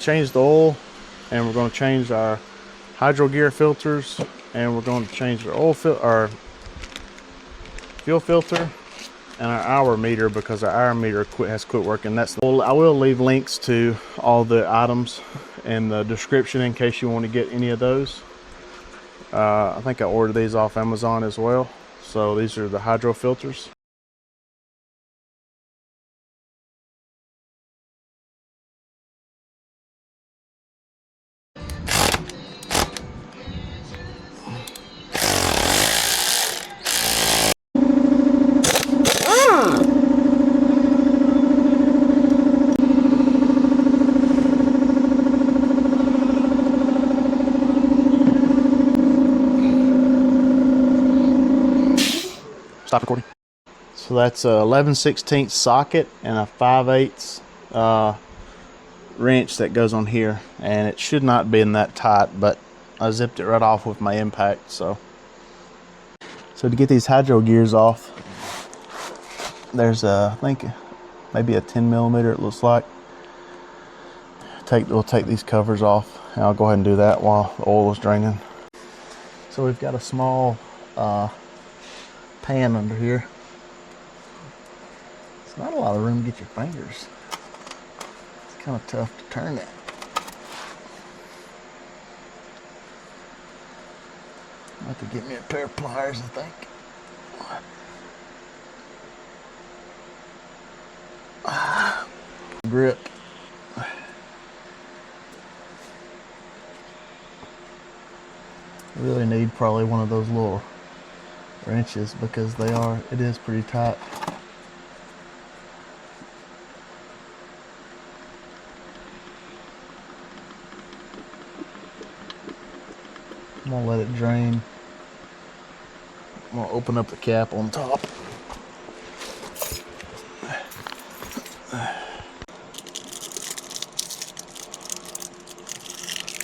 to change the oil, and we're going to change our hydro gear filters, and we're going to change our fuel filter and our hour meter, because our hour meter has quit working. I will leave links to all the items in the description in case you want to get any of those. I think I ordered these off Amazon as well. So these are the hydro filters. Stop recording. So that's a 11/16 socket and a 5/8 wrench that goes on here, and it should not be in that tight, but I zipped it right off with my impact. So to get these hydro gears off, there's I think maybe a 10mm, it looks like. We'll take these covers off, and I'll go ahead and do that while the oil is draining. So we've got a small pan under here. It's not a lot of room to get your fingers. It's kind of tough to turn it. I have to get me a pair of pliers, I think. Grip. I really need probably one of those little wrenches, because it is pretty tight. I'm gonna let it drain. I'm gonna open up the cap on top.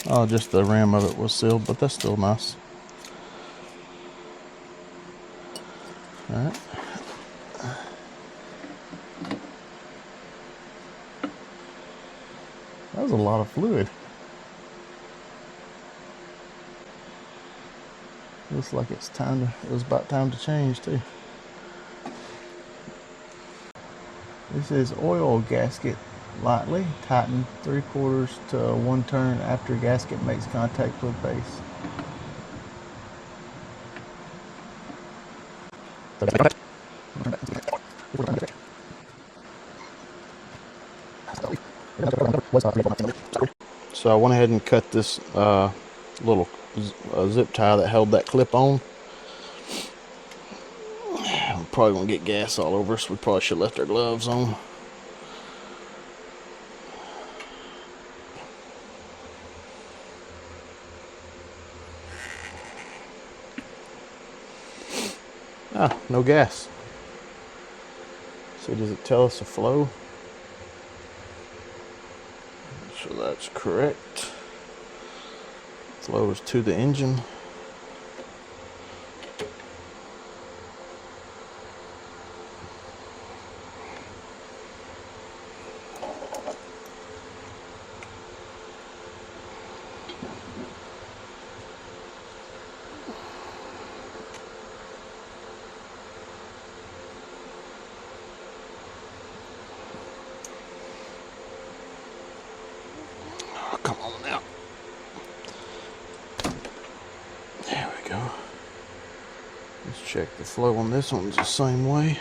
Oh, just the rim of it was sealed, but that's still nice. All right. That was a lot of fluid. Looks like it was about time to change too. This is oil gasket. Lightly tighten 3/4 to 1 turn after gasket makes contact with base. So I went ahead and cut this little zip tie that held that clip on. I'm probably gonna get gas all over, so we probably should have left our gloves on. Ah, no gas. So does it tell us a flow? So that's correct. Flow is to the engine. Come on now. There we go. Let's check the flow on this one's the same way.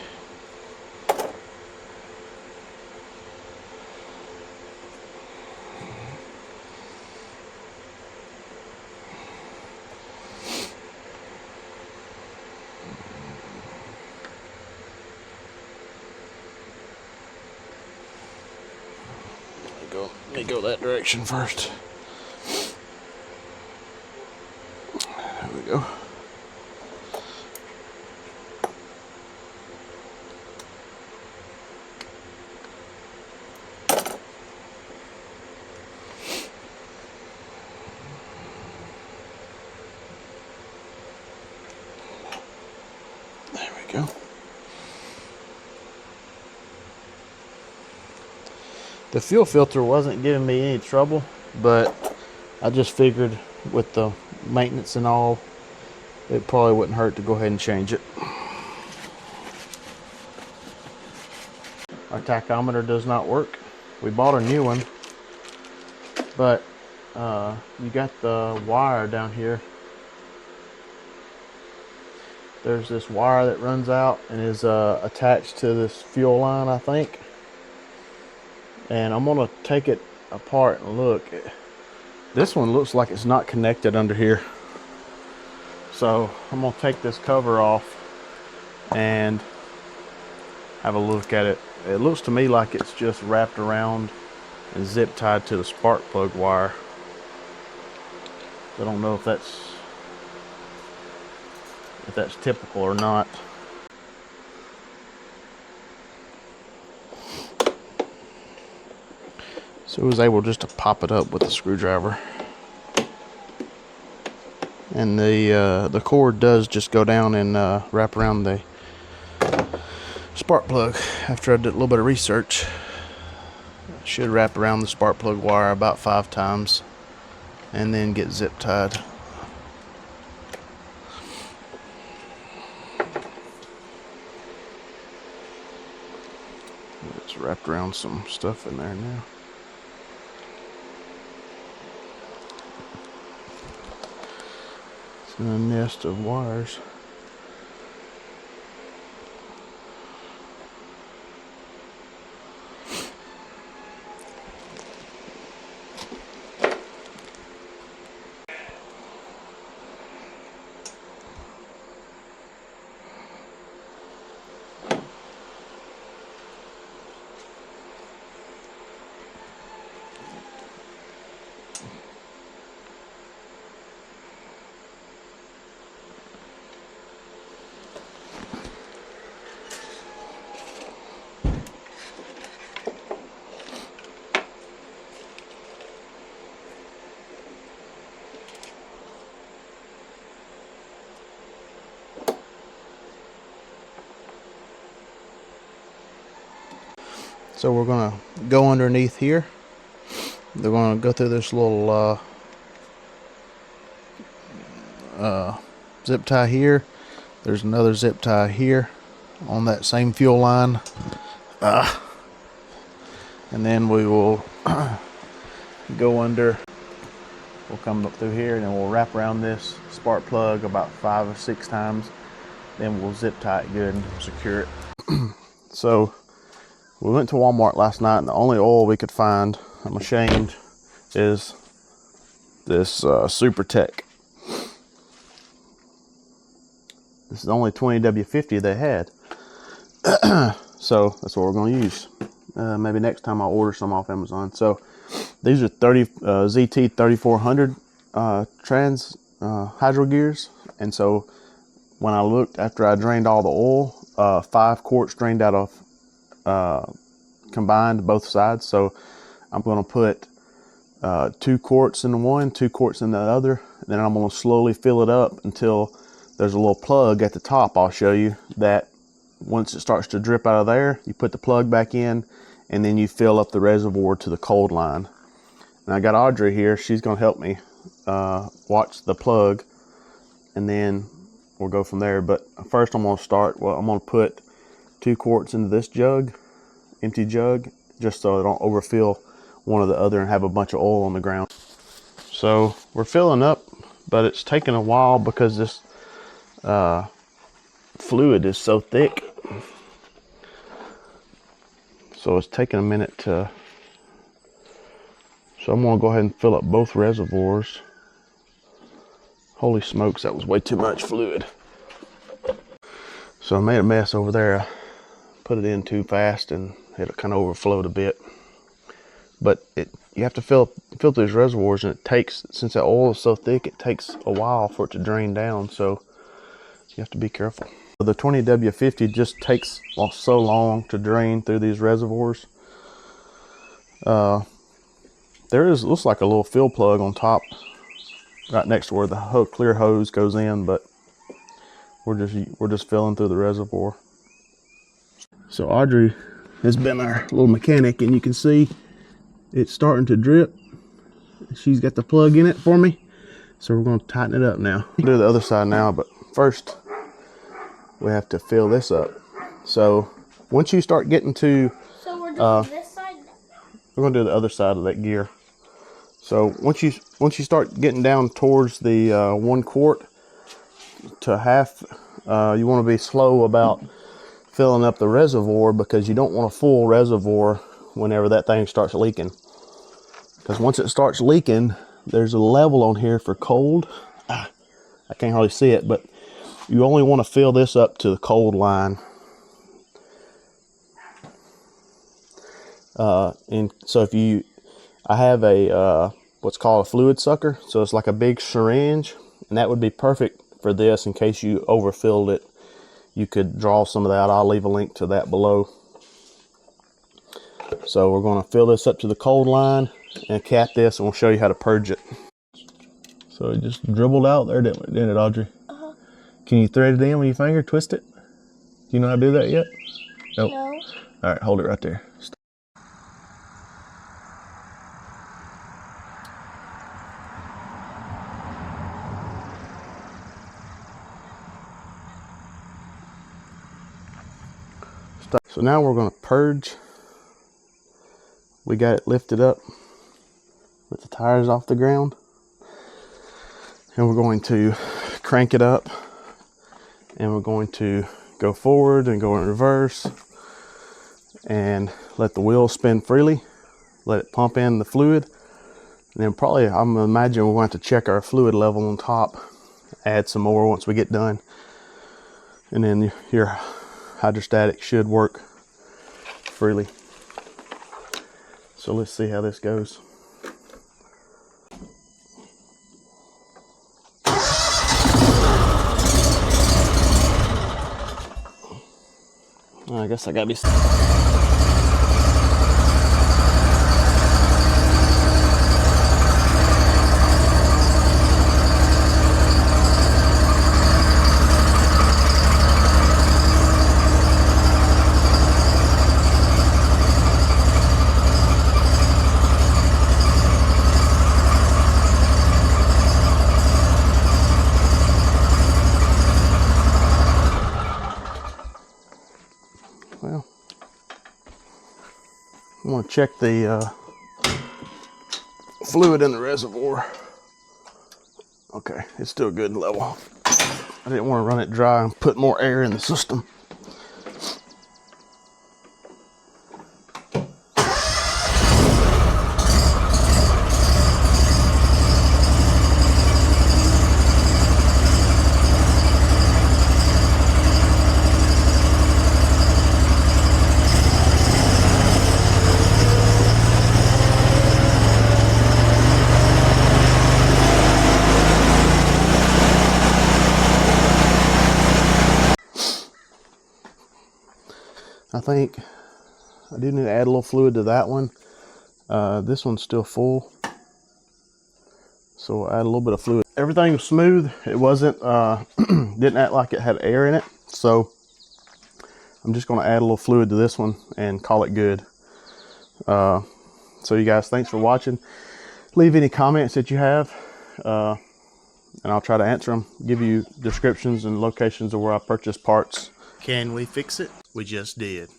Let me go that direction first. There we go. There we go. The fuel filter wasn't giving me any trouble, but I just figured with the maintenance and all, it probably wouldn't hurt to go ahead and change it. Our tachometer does not work. We bought a new one, but you got the wire down here. There's this wire that runs out and is attached to this fuel line, I think. And I'm gonna take it apart and look. This one looks like it's not connected under here. So I'm gonna take this cover off and have a look at it. It looks to me like it's just wrapped around and zip tied to the spark plug wire. I don't know if that's typical or not. So I was able just to pop it up with a screwdriver. And the cord does just go down and wrap around the spark plug. After I did a little bit of research, it should wrap around the spark plug wire about 5 times and then get zip tied. It's wrapped around some stuff in there now. It's in a nest of wires. So we're gonna go underneath here. They're gonna go through this little zip tie here. There's another zip tie here on that same fuel line. And then we will go under. We'll come up through here and then we'll wrap around this spark plug about 5 or 6 times. Then we'll zip tie it good and secure it. So we went to Walmart last night and the only oil we could find, I'm ashamed, is this Super Tech. This is the only 20W50 they had. So that's what we're going to use. Maybe next time I'll order some off Amazon. So these are ZT 3400 trans hydro gears. And so when I looked after I drained all the oil, 5 quarts drained out of combined both sides. So I'm going to put 2 quarts in one, 2 quarts in the other, and then I'm going to slowly fill it up until there's a little plug at the top. I'll show you that once it starts to drip out of there, you put the plug back in and then you fill up the reservoir to the cold line. And I got Audrey here, she's going to help me watch the plug and then we'll go from there. But first I'm going to put 2 quarts into this jug, empty jug, just so I don't overfill one or the other and have a bunch of oil on the ground. So we're filling up, but it's taking a while because this fluid is so thick. So it's taking a minute to, so I'm gonna go ahead and fill up both reservoirs. Holy smokes, that was way too much fluid. So I made a mess over there. I put it in too fast and it kind of overflowed a bit. But you have to fill these reservoirs, and it takes, since that oil is so thick, it takes a while for it to drain down. So you have to be careful. The 20W50 just takes so long to drain through these reservoirs. Looks like a little fill plug on top, right next to where the clear hose goes in, but we're just filling through the reservoir. So Audrey has been our little mechanic, and you can see It's starting to drip. She's got the plug in it for me, so we're going to tighten it up now. Do the other side now, but first we have to fill this up. So once you start getting to, so we're doing this side. We're going to do the other side of that gear. So once you start getting down towards the 1 quart to half, you want to be slow about filling up the reservoir, because you don't want a full reservoir whenever that thing starts leaking. Because once it starts leaking, there's a level on here for cold. I can't hardly see it, but you only want to fill this up to the cold line. And so if I have a what's called a fluid sucker, so it's like a big syringe, and that would be perfect for this in case you overfilled it. You could draw some of that. I'll leave a link to that below. So we're going to fill this up to the cold line and cap this, and we'll show you how to purge it. So it just dribbled out there, didn't it, Audrey? Uh-huh. Can you thread it in with your finger, twist it? Do you know how to do that yet? Nope. No. All right, hold it right there. So now we're going to purge. We got it lifted up with the tires off the ground, and we're going to crank it up, and we're going to go forward and go in reverse and let the wheels spin freely, let it pump in the fluid, and then probably, I'm gonna imagine we're going to have to check our fluid level on top, add some more once we get done, and then your hydrostatic should work freely. So let's see how this goes. I guess I gotta be. Well, I'm going to check the fluid in the reservoir. Okay, it's still good and level. I didn't want to run it dry and put more air in the system. I think I do need to add a little fluid to that one. This one's still full, so I'll add a little bit of fluid. Everything was smooth. It wasn't, didn't act like it had air in it. So I'm just going to add a little fluid to this one and call it good. So you guys, thanks for watching. Leave any comments that you have, and I'll try to answer them. Give you descriptions and locations of where I purchased parts. Can we fix it? We just did.